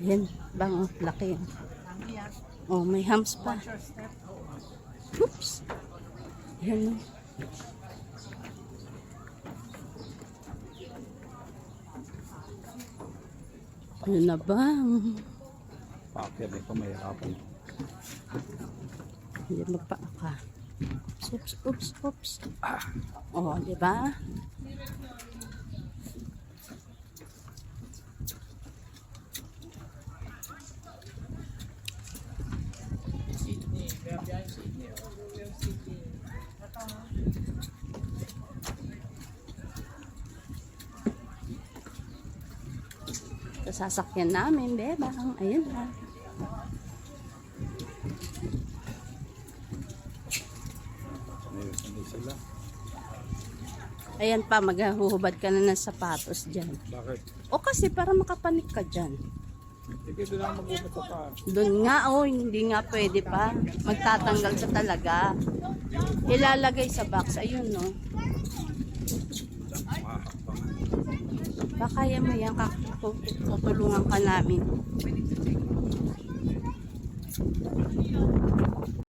Yan, bang laki. Oh, may hams pa. Oops. Yan. Ano na ba? Pakir ito may hapon. Hindi magpaaka. Oops, oops, oops. Oh, di ba? Sa sasakyan namin, bebang. Ayun na. Sanay sila. Ayan pa, maghuhubad ka na ng sapatos dyan. Bakit? O kasi para makapanik ka dyan. Hindi doon lang mag-ubot sa paa. Doon nga, hindi nga pwede pa. Magtatanggal sa talaga. Ilalagay sa box. Ayun, no. Baka kaya mo yan, tutulungan ka namin.